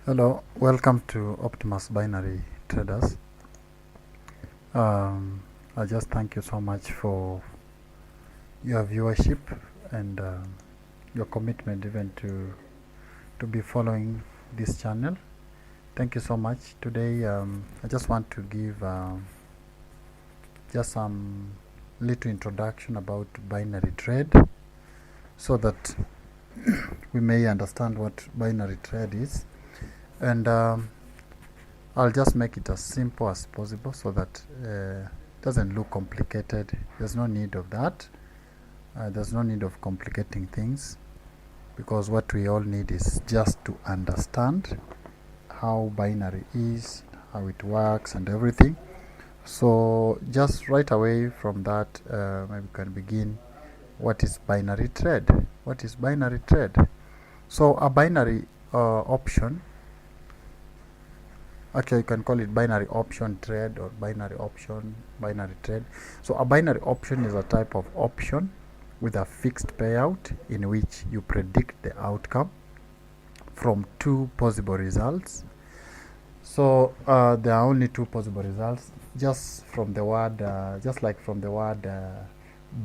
Hello, welcome to Optimus Binary Traders. I just thank you so much for your viewership and your commitment even to be following this channel. Thank you so much. Today I just want to give just some little introduction about binary trade so that we may understand what binary trade is, and I'll just make it as simple as possible so that it doesn't look complicated. There's no need of that. There's no need of complicating things, because what we all need is just to understand how binary is, how it works and everything. So just right away from that, maybe we can begin. What is binary trade? What is binary trade? So a binary option, actually you can call it binary option trade or binary trade. So a binary option is a type of option with a fixed payout in which you predict the outcome from two possible results. So there are only two possible results, just from the word just like from the word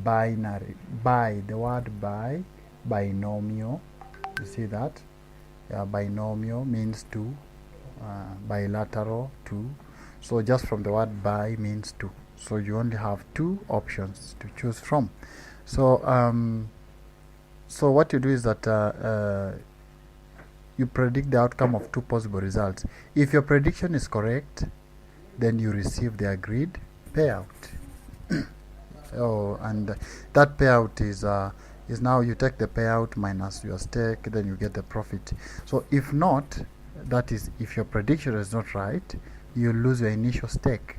binary, binomial. You see that? Binomial means two, bilateral two. So just from the word bi means two. So you only have two options to choose from. So so what you do is that you predict the outcome of two possible results. If your prediction is correct, then you receive the agreed payout. And that payout is now you take the payout minus your stake, then you get the profit. So if not, that is, if your prediction is not right, you lose your initial stake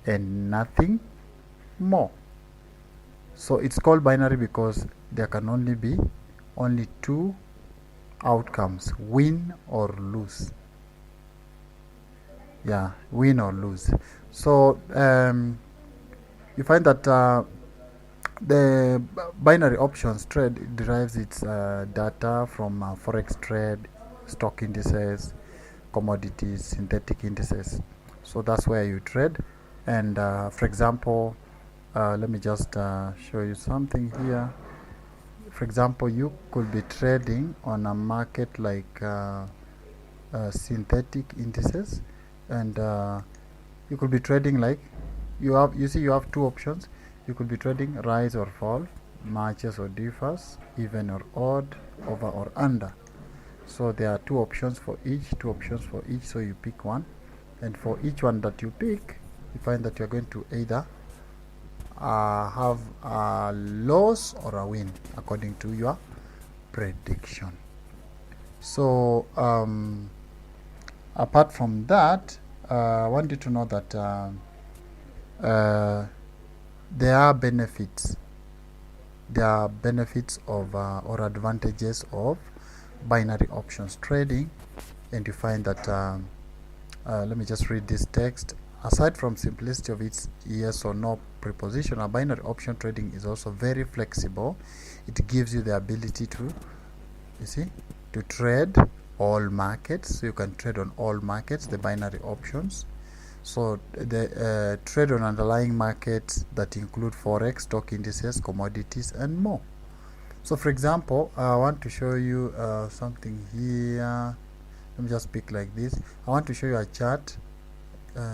and nothing more. So it's called binary because there can only be two outcomes: win or lose. Yeah, win or lose. So you find that the binary options trade derives its data from forex trade, stock indices, commodities, synthetic indices. So that's where you trade. And for example, let me just show you something here. For example, you could be trading on a market like synthetic indices, and you could be trading like you have two options. You could be trading rise or fall, matches or differs, even or odd, over or under. So there are two options for each. So you pick one, and for each one that you pick, you find that you're going to either have a loss or a win according to your prediction. So apart from that, I want you to know that there are benefits of or advantages of binary options trading, and you find that let me just read this text. Aside from simplicity of its yes or no preposition, a binary option trading is also very flexible. It gives you the ability to, to trade all markets. So you can trade on all markets, the binary options. So the trade on underlying markets that include forex, stock indices, commodities, and more. So for example, I want to show you something here. Let me just pick like this. I want to show you a chart.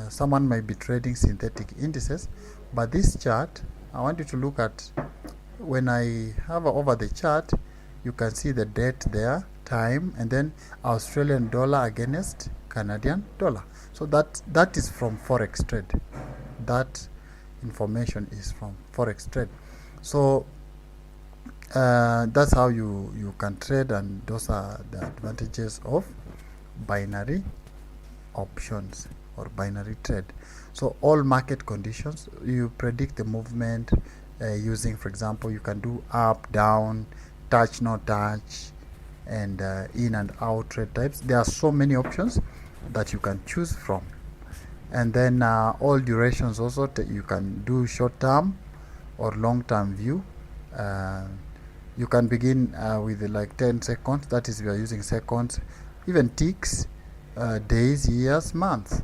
Someone might be trading synthetic indices, but this chart, I want you to look at, when I hover over the chart, you can see the date there, time, and then Australian dollar against Canadian dollar. So that is from forex trade. That information is from forex trade. So that's how you can trade, and those are the advantages of binary options or binary trade. So all market conditions, you predict the movement using, for example, you can do up, down, touch, no touch, and in and out trade types. There are so many options that you can choose from. And then all durations also, you can do short term or long term view. You can begin with like 10 seconds, that is, we are using seconds, even ticks, days, years, months,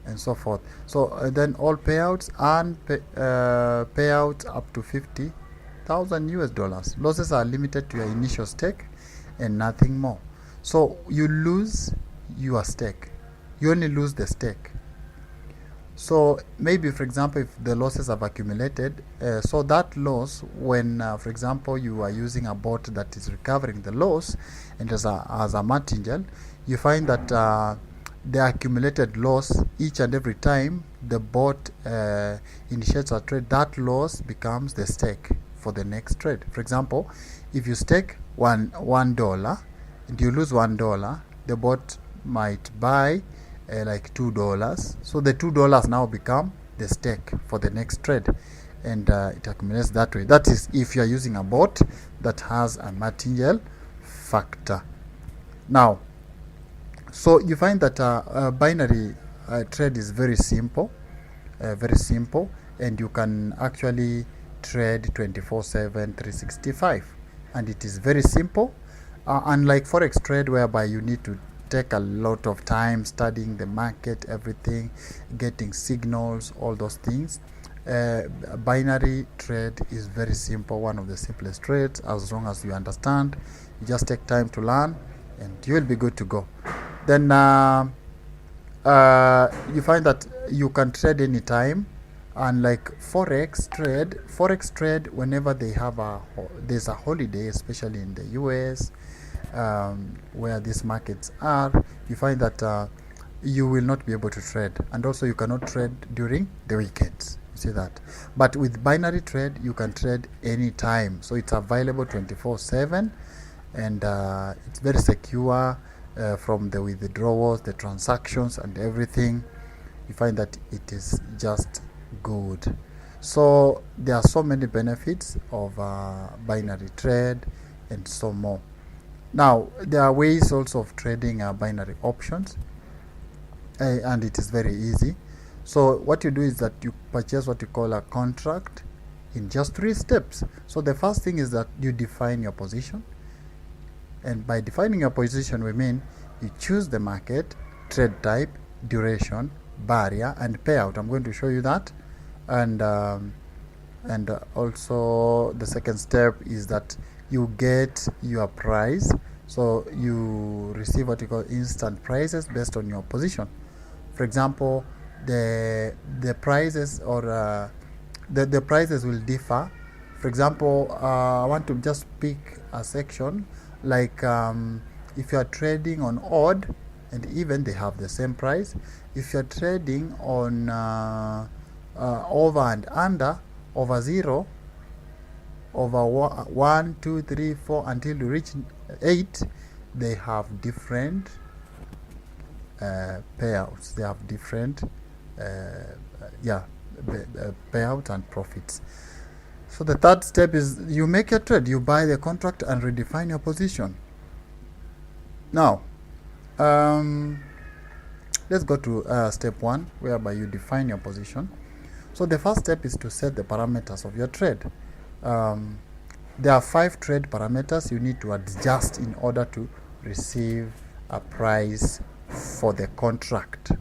and so forth. So then all payouts and payouts up to 50,000 US dollars. Losses are limited to your initial stake and nothing more. So you lose your stake, you only lose the stake. So maybe, for example, if the losses have accumulated, so that loss, when for example you are using a bot that is recovering the loss, and as a martingale, you find that the accumulated loss, each and every time the bot initiates a trade, that loss becomes the stake for the next trade. For example, if you stake $1 and you lose $1, the bot might buy like $2, so the $2 now become the stake for the next trade, and it accumulates that way. That is if you are using a bot that has a martingale factor. Now, so you find that binary trade is very simple, and you can actually trade 24/7, 365, and it is very simple, unlike forex trade, whereby you need to take a lot of time studying the market, everything, getting signals, all those things. Binary trade is very simple, one of the simplest trades. As long as you understand, you just take time to learn and you will be good to go. Then you find that you can trade anytime, and like forex trade, whenever they have there's a holiday, especially in the US, where these markets are, you find that you will not be able to trade, and also you cannot trade during the weekends. You see that? But with binary trade, you can trade anytime, so it's available 24/7, and it's very secure from the withdrawals, the transactions, and everything. You find that it is just good. So there are so many benefits of binary trade and so more. Now, there are ways also of trading binary options, and it is very easy. So what you do is that you purchase what you call a contract in just 3 steps. So the first thing is that you define your position, and by defining your position, we mean you choose the market, trade type, duration, barrier, and payout. I'm going to show you that, and also the second step is that you get your price. So you receive what you call instant prices based on your position. For example, the prices or the prices will differ. For example, I want to just pick a section like if you are trading on odd and even, they have the same price. If you are trading on over and under, over 0, over 1, 2, 3, 4 until you reach 8, they have different payouts. They have different payouts and profits. So the third step is you make a trade, you buy the contract and redefine your position. Now let's go to step 1, whereby you define your position. So the first step is to set the parameters of your trade. There are 5 trade parameters you need to adjust in order to receive a price for the contract.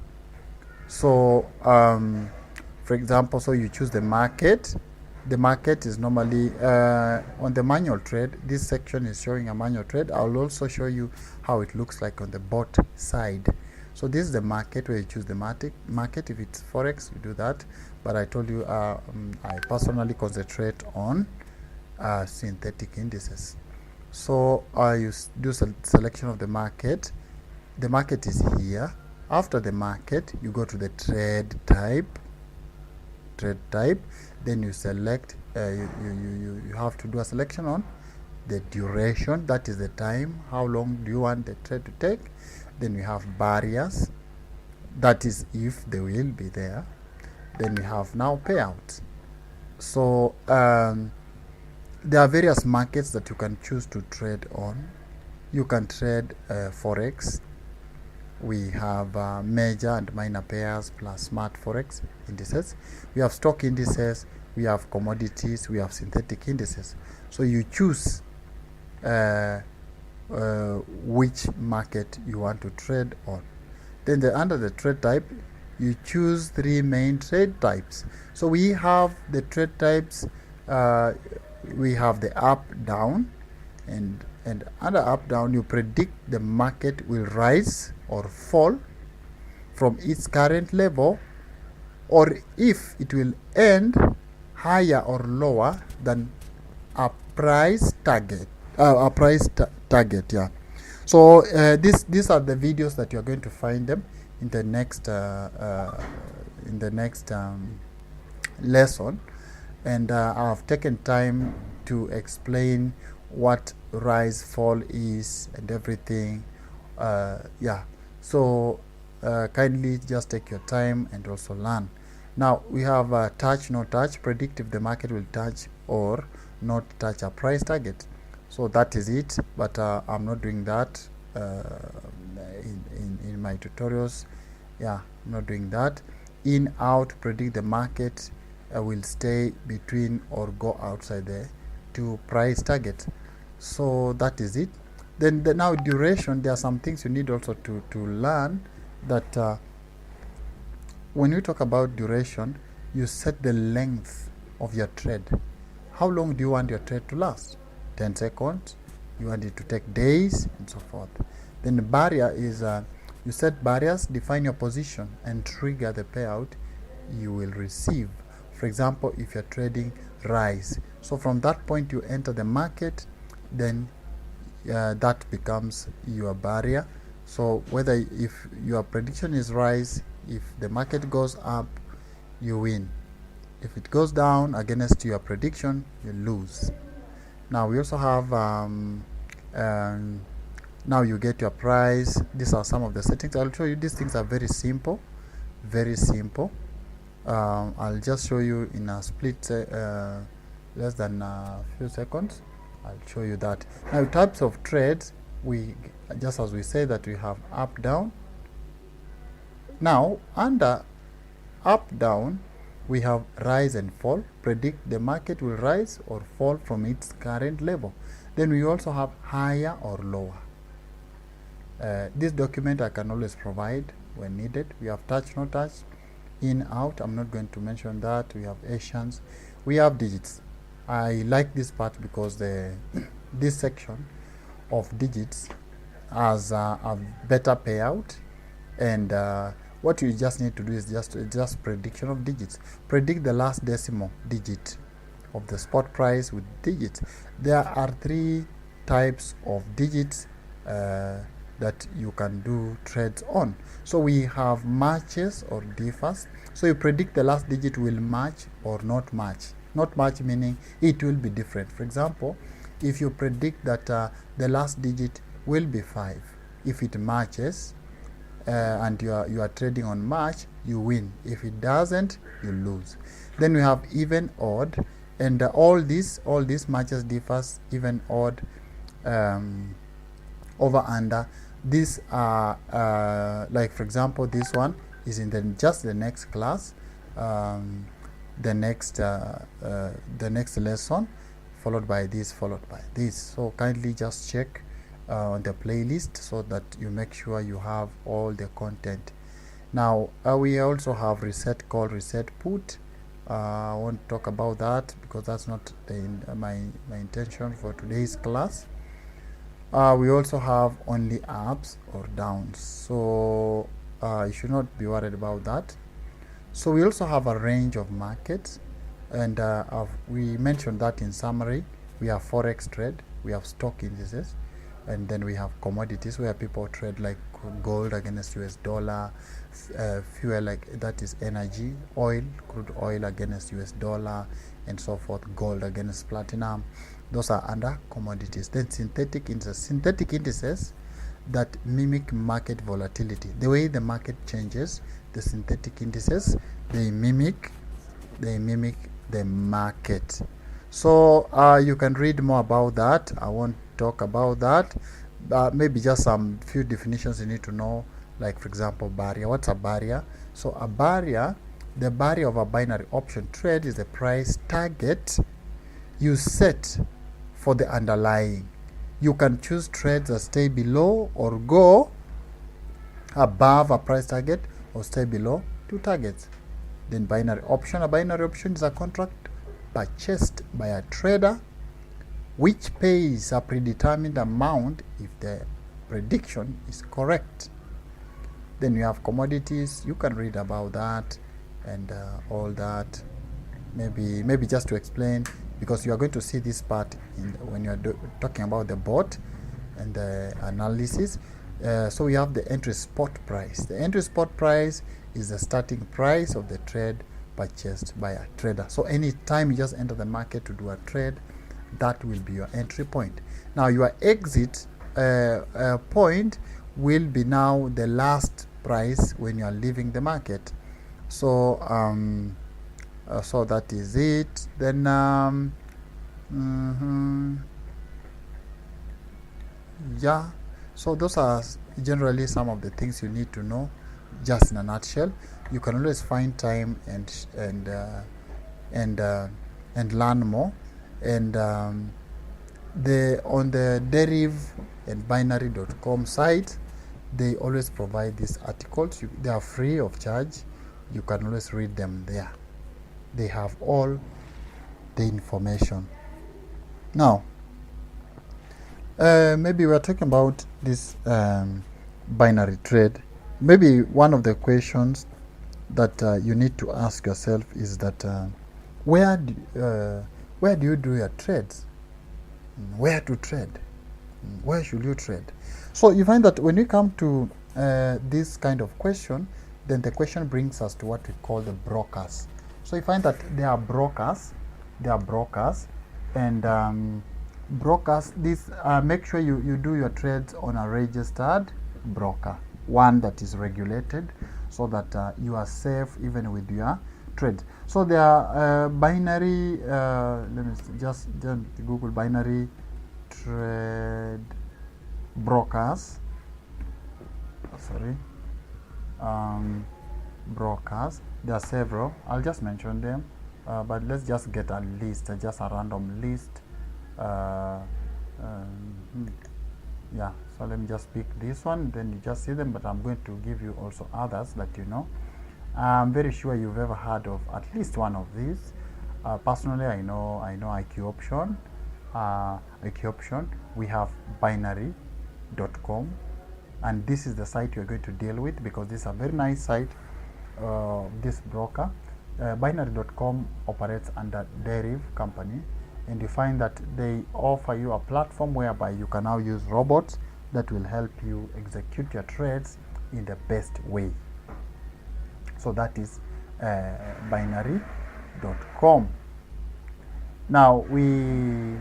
So for example, so you choose the market. The market is normally on the manual trade. This section is showing a manual trade. I'll also show you how it looks like on the bot side. So this is the market, where you choose the market. If it's forex, you do that, but I told you I personally concentrate on synthetic indices. So you do selection of the market. The market is here. After the market, you go to the trade type. Then you select you have to do a selection on the duration, that is the time, how long do you want the trade to take. Then we have barriers, that is if they will be there. Then we have now payouts. So there are various markets that you can choose to trade on. You can trade forex. We have major and minor pairs plus smart forex indices. We have stock indices, we have commodities, we have synthetic indices. So you choose which market you want to trade on. Then under the trade type, you choose 3 main trade types. So we have the trade types. We have the up, down, and under up, down, you predict the market will rise or fall from its current level, or if it will end higher or lower than a price target. Yeah. So these are the videos that you are going to find them in the next lesson, and I've taken time to explain what rise, fall is and everything. Yeah, so kindly just take your time and also learn. Now we have touch, no touch, predict if the market will touch or not touch a price target. So that is it, but I'm not doing that in my tutorials. Yeah, I'm not doing that. In, out, predict the market will stay between or go outside the 2 price target. So that is it. Then now duration, there are some things you need also to learn, that when you talk about duration, you set the length of your trade. How long do you want your trade to last? 10 seconds, you want it to take days, and so forth. Then the barrier is you set barriers, define your position, and trigger the payout you will receive. For example, if you're trading rise, so from that point you enter the market, then that becomes your barrier. So whether if your prediction is rise, if the market goes up, you win. If it goes down against your prediction, you lose. Now we also have now you get your price. These are some of the settings. I'll show you. These things are very simple, very simple. I'll just show you in a split less than a few seconds. I'll show you that. Now types of trades, we just as we say that we have up, down. Now under up, down, we have rise and fall. Predict the market will rise or fall from its current level. Then we also have higher or lower. This document I can always provide when needed. We have touch, no touch, in, out. I'm not going to mention that. We have Asians. We have digits. I like this part because this section of digits has a better payout, and what you just need to do is just prediction of digits. Predict the last decimal digit of the spot price with digits. There are 3 types of digits that you can do trades on. So we have matches or differs. So you predict the last digit will match or not match. Not match meaning it will be different. For example, if you predict that the last digit will be 5, if it matches, and you are trading on match, you win. If it doesn't, you lose. Then we have even, odd, and all these matches, differs, even, odd, over, under. These are like for example, this one is in just the next class, the next lesson, followed by this, so kindly just check on the playlist so that you make sure you have all the content. Now we also have reset call, reset put. I won't talk about that because that's not my intention for today's class. We also have only ups or downs, so you should not be worried about that. So we also have a range of markets, and we mentioned that in summary. We have forex trade, we have stock indices, and then we have commodities where people trade like gold against US dollar, fuel, like that is energy, oil, crude oil against US dollar, and so forth, gold against platinum. Those are under commodities. Then synthetic indices that mimic market volatility. The way the market changes, the synthetic indices, they mimic the market. So you can read more about that. I won't talk about that. Maybe just some few definitions you need to know, like for example, barrier. What's a barrier? So a barrier, the barrier of a binary option trade is the price target you set for the underlying. You can choose trades that stay below or go above a price target or stay below two targets. Then binary option. A binary option is a contract purchased by a trader which pays a predetermined amount if the prediction is correct. Then you have commodities. You can read about that and all that. Maybe just to explain, because you are going to see this part when you are talking about the bot and the analysis. So we have the entry spot price. The entry spot price is the starting price of the trade purchased by a trader. So anytime you just enter the market to do a trade, that will be your entry point. Now your exit point will be now the last price when you are leaving the market. So so that is it. Then yeah, so those are generally some of the things you need to know, just in a nutshell. You can always find time and learn more. And on the DERIV and Binarycom site, they always provide these articles. They are free of charge. You can always read them there. They have all the information. Now, maybe we're talking about this binary trade. Maybe one of the questions that you need to ask yourself is that where do you do your trades? Where to trade? Where should you trade? So you find that when you come to this kind of question, then the question brings us to what we call the brokers. So you find that there are brokers, and brokers. This make sure you do your trades on a registered broker, one that is regulated, so that you are safe even with your trade. So there are binary. Let me just Google binary trade brokers. Sorry, brokers. There are several. I'll just mention them, but let's just get a list, just a random list. Yeah, so let me just pick this one, then you just see them, but I'm going to give you also others that you know. I'm very sure you've ever heard of at least one of these. Personally, I know IQ option. We have Binarycom, and this is the site you're going to deal with, because this is a very nice site. This broker, Binarycom, operates under DERIV company, and you find that they offer you a platform whereby you can now use robots that will help you execute your trades in the best way. So that is Binarycom. Now we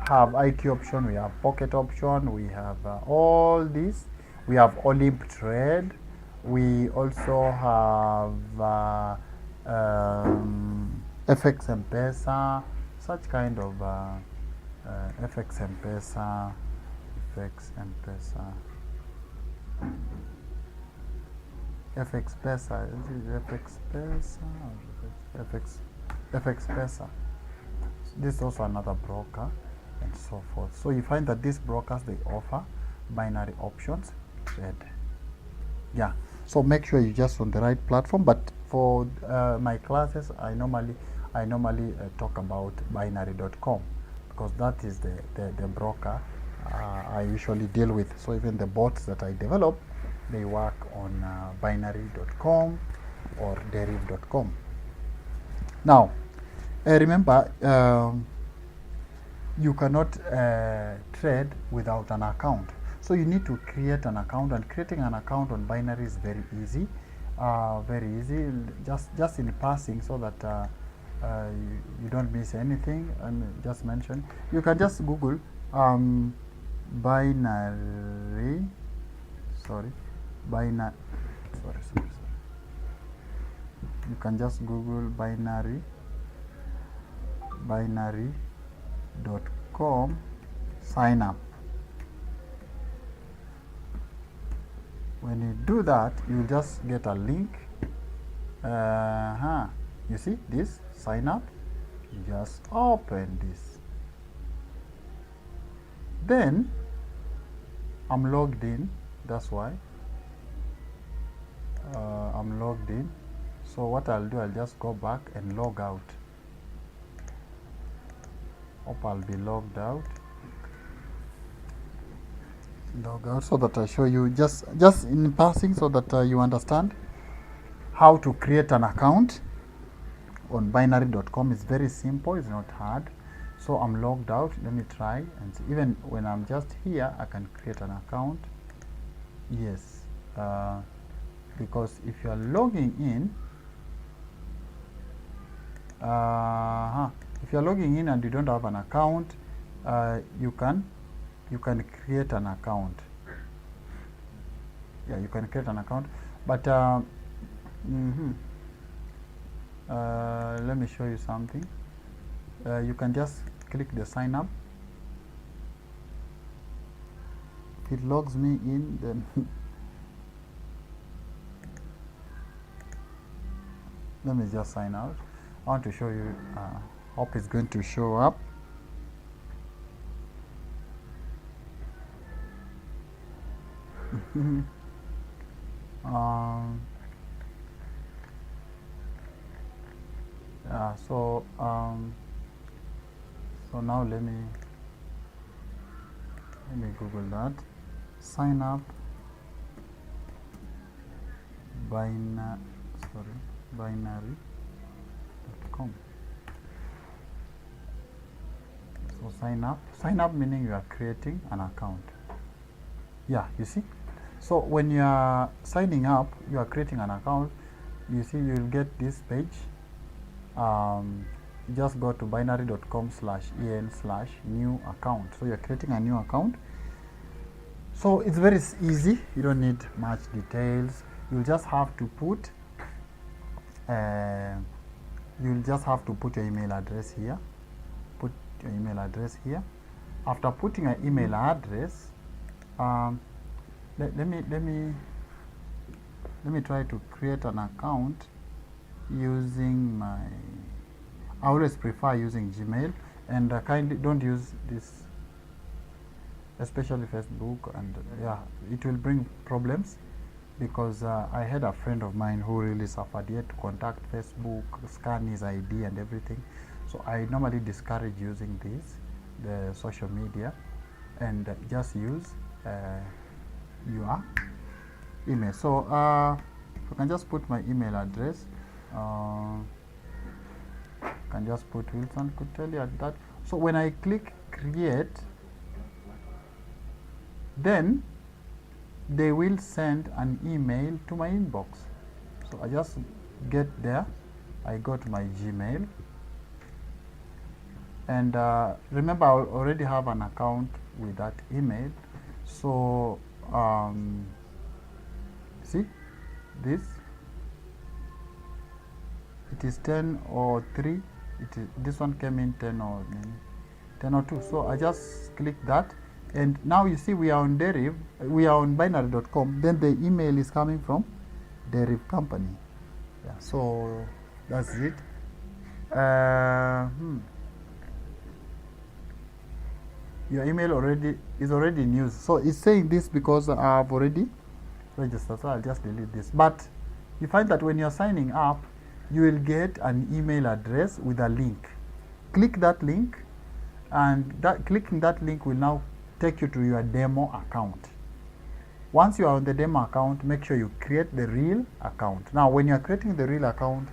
have IQ option, we have pocket option, we have all these. We have Olymp trade. We also have FX M-Pesa, such kind of FX M-Pesa, FX Pesa. This is also another broker, and so forth. So you find that these brokers, they offer binary options trade. Yeah, so make sure you're just on the right platform. But for my classes, I normally talk about Binarycom, because that is the broker I usually deal with. So even the bots that I develop, they work on Binarycom or DERIV.com. Now, remember, you cannot trade without an account. So you need to create an account, and creating an account on Binary is very easy. Just in passing, so that you don't miss anything. And just mention, you can just Google binary. You can just Google Binarycom sign up. When you do that, you'll just get a link. You see this sign up? You just open this. Then I'm logged in, that's why I'm logged in. So what I'll do, I'll just go back and log out. Hope I'll be logged out. Log out so that I show you just in passing, so that you understand how to create an account on binary.com. It's very simple, it's not hard. So I'm logged out. Let me try and see. Even when I'm just here, I can create an account. Yes, because if you are logging in, if you are logging in and you don't have an account, you can create an account. Yeah, you can create an account, but let me show you something. You can just click the sign up. If it logs me in, then let me just sign out. I want to show you. Hope it's going to show up. Yeah, so now let me Google that. Sign up Binarycom. So sign up meaning you are creating an account. Yeah, you see. So when you are signing up, you are creating an account. You see, you'll get this page. Just go to binary.com/en/new account. So you're creating a new account. So it's very easy. You don't need much details. You'll just have to put your email address here. Put your email address here. After putting an email address, let me try to create an account using my. I always prefer using Gmail, and kindly don't use this, especially Facebook, and yeah, it will bring problems, because I had a friend of mine who really suffered. He had to contact Facebook, scan his ID and everything. So I normally discourage using the social media, and just use your email. So I can just put my email address. Can just put Wilson could tell you at that. So when I click create, then they will send an email to my inbox. So I just get there, I go to my Gmail, and remember I already have an account with that email. So see this, it is 10:03. This one came in 10:02. So I just click that, and now you see we are on DERIV, we are on binary.com. Then the email is coming from DERIV company. Yeah, so that's it. Your email is already in use. So it's saying this because I've already registered. So I'll just delete this. But you find that when you're signing up, you will get an email address with a link. Click that link, and clicking that link will now take you to your demo account. Once you are on the demo account, make sure you create the real account. Now, when you are creating the real account,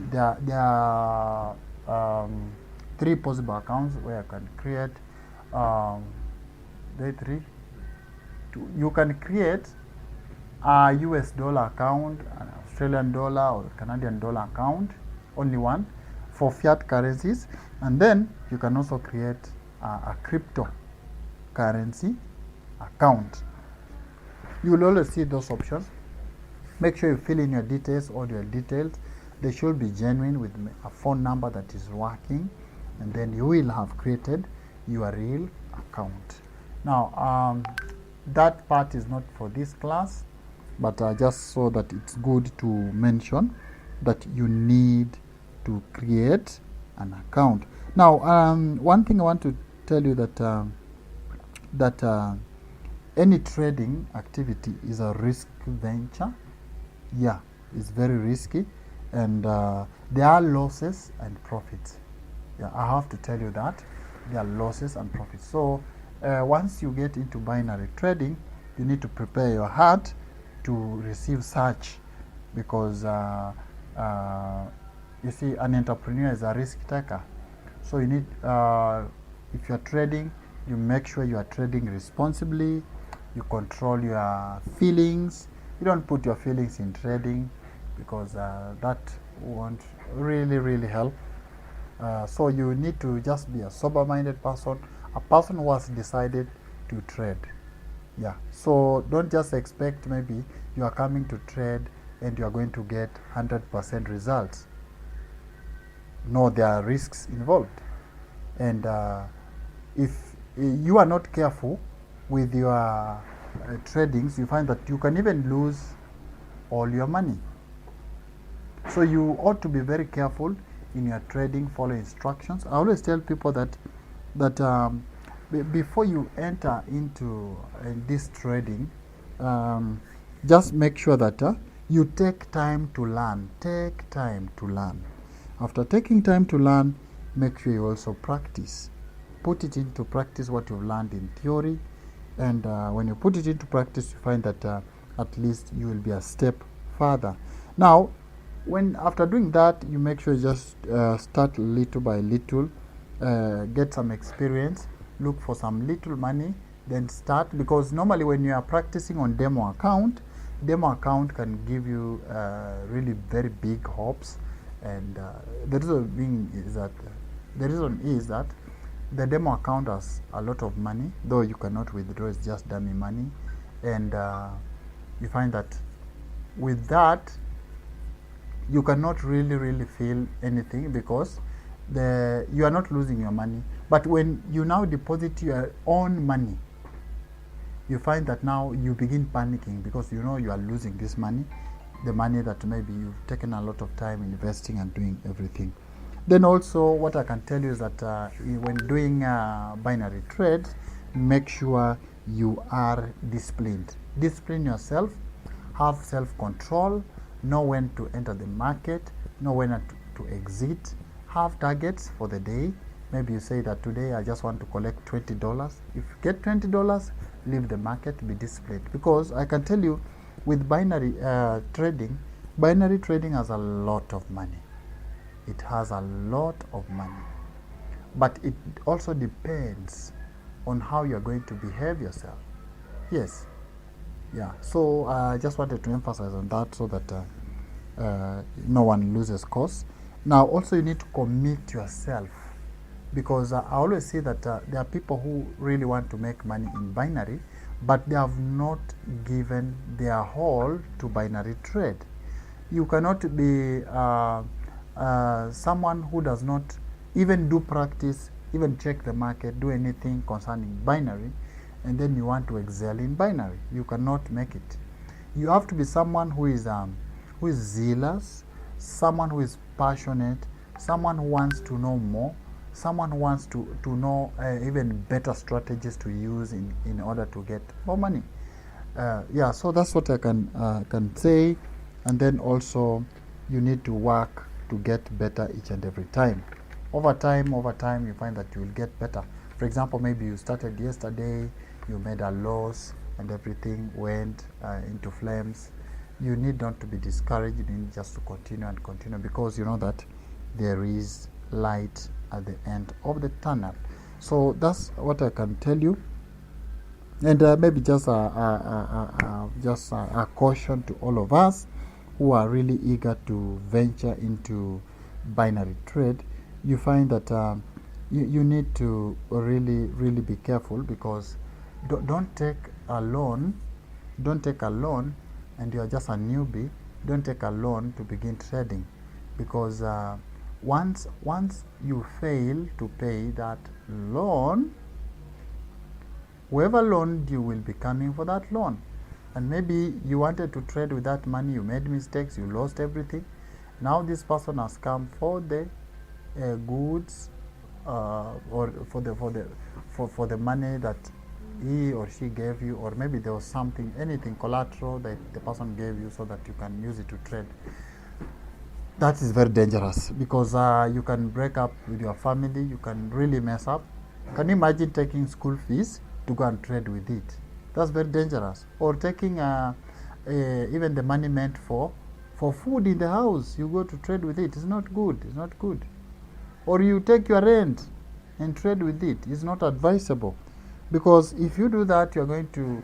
there are 3 possible accounts where you can create. You can create a US dollar account, an Australian dollar or Canadian dollar account, only one, for fiat currencies. And then you can also create a cryptocurrency account. You will always see those options. Make sure you fill in your details, all your details. They should be genuine, with a phone number that is working, and then you will have created your real account. Now, that part is not for this class, but just so that it's good to mention that you need to create an account. Now, one thing I want to tell you that that any trading activity is a risk venture. Yeah, it's very risky, and there are losses and profits. Yeah, I have to tell you that there are losses and profits. So once you get into binary trading, you need to prepare your heart to receive such, because you see, an entrepreneur is a risk taker. So you need, if you're trading, you make sure you are trading responsibly, you control your feelings. You don't put your feelings in trading, because that won't really help. So you need to just be a sober-minded person, a person who has decided to trade. Yeah, so don't just expect maybe you are coming to trade and you are going to get 100% results. No, there are risks involved, and if you are not careful with your tradings, you find that you can even lose all your money. So you ought to be very careful in your trading. Follow instructions. I always tell people that before you enter into this trading, just make sure that you take time to learn. Take time to learn. After taking time to learn, make sure you also practice. Put it into practice what you've learned in theory, and when you put it into practice, you find that at least you will be a step further. Now, when after doing that, you make sure you just start little by little, get some experience, look for some little money, then start, because normally when you are practicing on demo account can give you really very big hopes, and the reason is that the demo account has a lot of money, though you cannot withdraw, it's just dummy money, and you find that with that you cannot really feel anything, because you are not losing your money. But when you now deposit your own money, you find that now you begin panicking, because you know you are losing this money, the money that maybe you've taken a lot of time investing and doing everything. Then also, what I can tell you is that when doing binary trades, make sure you are disciplined. Discipline yourself, have self-control, know when to enter the market, know when to exit, have targets for the day. Maybe you say that today I just want to collect $20. If you get $20, leave the market, be disciplined. Because I can tell you, with binary trading has a lot of money. It has a lot of money. But it also depends on how you're going to behave yourself. Yes. Yeah. So I just wanted to emphasize on that, so that no one loses course. Now also you need to commit yourself, because I always say that there are people who really want to make money in binary, but they have not given their all to binary trade. You cannot be someone who does not even do practice, even check the market, do anything concerning binary, and then you want to excel in binary. You cannot make it. You have to be someone who is zealous, someone who is passionate, someone who wants to know more, someone who wants to know even better strategies to use in order to get more money. Yeah, so that's what I can say. And then also you need to work to get better each and every time. Over time, you find that you will get better. For example, maybe you started yesterday, you made a loss, and everything went into flames. You need not to be discouraged. You need just to continue and continue, because you know that there is light at the end of the tunnel. So that's what I can tell you. And maybe just a caution to all of us who are really eager to venture into binary trade. You find that you need to really be careful, because don't take a loan and you are just a newbie. Don't take a loan to begin trading, because once you fail to pay that loan, whoever loaned you will be coming for that loan. And maybe you wanted to trade with that money, you made mistakes, you lost everything. Now this person has come for the goods, or for the money that he or she gave you, or maybe there was something, anything collateral that the person gave you so that you can use it to trade. That is very dangerous because you can break up with your family, you can really mess up. Can you imagine taking school fees to go and trade with it? That's very dangerous. Or taking even the money meant for food in the house, you go to trade with it. It's not good. It's not good. Or you take your rent and trade with it. It's not advisable, because if you do that, you're going to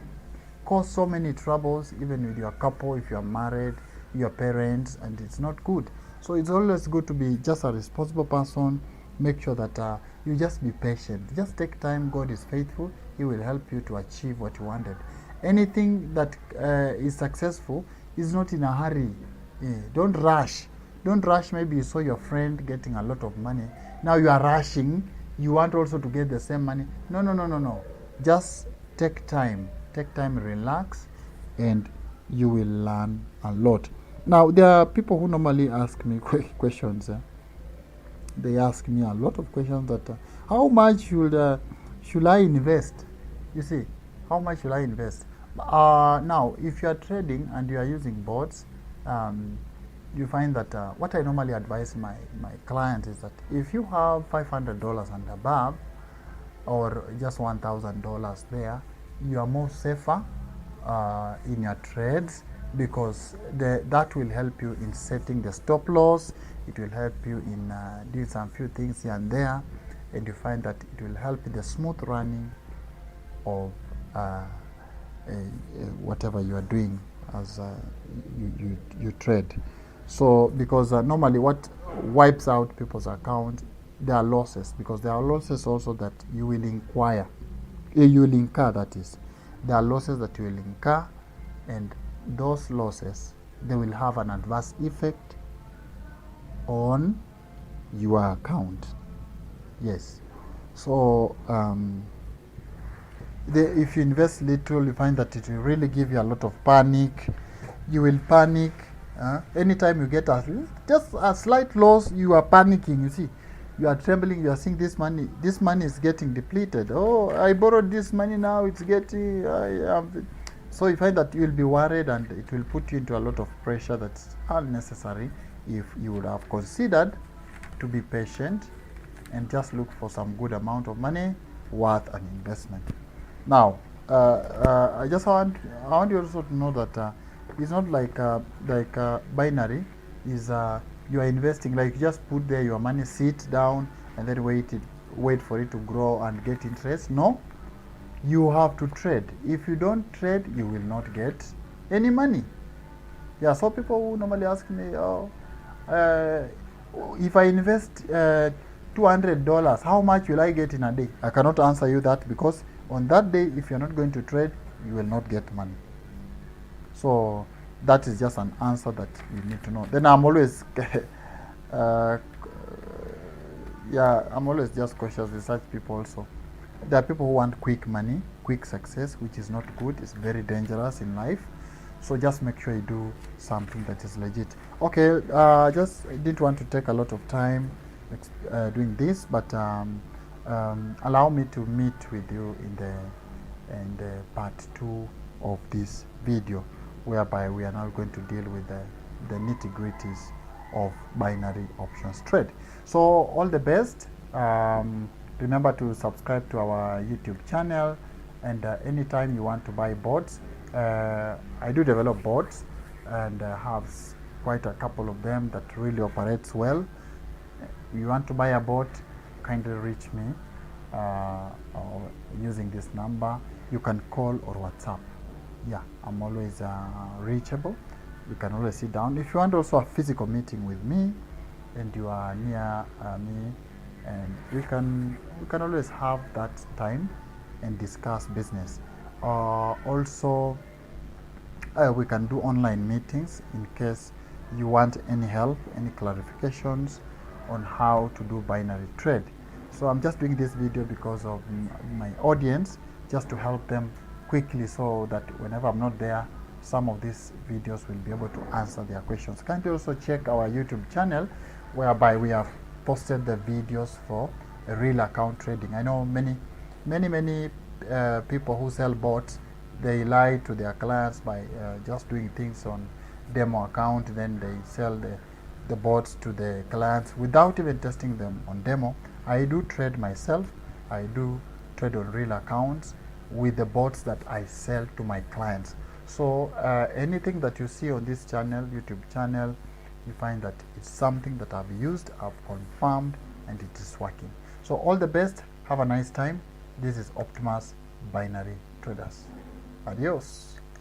cause so many troubles, even with your couple, if you're married, your parents, and it's not good. So it's always good to be just a responsible person. Make sure that you just be patient. Just take time. God is faithful. He will help you to achieve what you wanted. Anything that is successful is not in a hurry. Don't rush. Don't rush. Maybe you saw your friend getting a lot of money. Now you are rushing. You want also to get the same money. No. Just take time. Take time, relax, and you will learn a lot. Now, there are people who normally ask me questions. They ask me a lot of questions that, how much should I invest? You see, how much should I invest? Now, if you are trading and you are using bots, you find that what I normally advise my clients is that if you have $500 and above, or just $1,000 there, you are more safer in your trades, because that will help you in setting the stop loss. It will help you in doing some few things here and there, and you find that it will help in the smooth running of whatever you are doing as you trade. So because normally what wipes out people's account, there are losses, because there are losses also that you will incur, that is. There are losses that you will incur, and those losses, they will have an adverse effect on your account. Yes. So if you invest little, you find that it will really give you a lot of panic. You will panic. Anytime you get just a slight loss, you are panicking. You see, you are trembling. You are seeing this money is getting depleted. Oh, I borrowed this money, now it's getting so you find that you will be worried, and it will put you into a lot of pressure that's unnecessary. If you would have considered to be patient and just look for some good amount of money worth an investment. Now, I want you also to know that it's not like binary is you are investing, like you just put there your money, sit down, and then wait for it to grow and get interest. No, you have to trade. If you don't trade, you will not get any money. Yeah, so people who normally ask me, if I invest $200, how much will I get in a day? I cannot answer you that, because on that day, if you're not going to trade, you will not get money. So that is just an answer that you need to know. Then I'm always I'm always just cautious with such people also. There are people who want quick money, quick success, which is not good. It's very dangerous in life. So just make sure you do something that is legit. Okay, I didn't want to take a lot of time doing this, but allow me to meet with you in the part 2 of this video, whereby we are now going to deal with the nitty-gritties of binary options trade. So all the best. Remember to subscribe to our YouTube channel, and anytime you want to buy bots, I do develop bots, and have quite a couple of them that really operates well. You want to buy a bot, kindly reach me using this number. You can call or WhatsApp. Yeah, I'm always reachable. You can always sit down. If you want also a physical meeting with me, and you are near me, and we can always have that time and discuss business. Also, we can do online meetings in case you want any help, any clarifications on how to do binary trade. So I'm just doing this video because of my audience, just to help them quickly, so that whenever I'm not there, some of these videos will be able to answer their questions. Kindly also check our YouTube channel, whereby we have posted the videos for real account trading. I know many people who sell bots, they lie to their clients by just doing things on demo account, then they sell the bots to the clients without even testing them on demo. I do trade myself. I do trade on real accounts with the bots that I sell to my clients. So anything that you see on this channel, YouTube channel, you find that it's something that I've used, I've confirmed, and it is working. So all the best. Have a nice time. This is Optimus Binary Traders. Adios.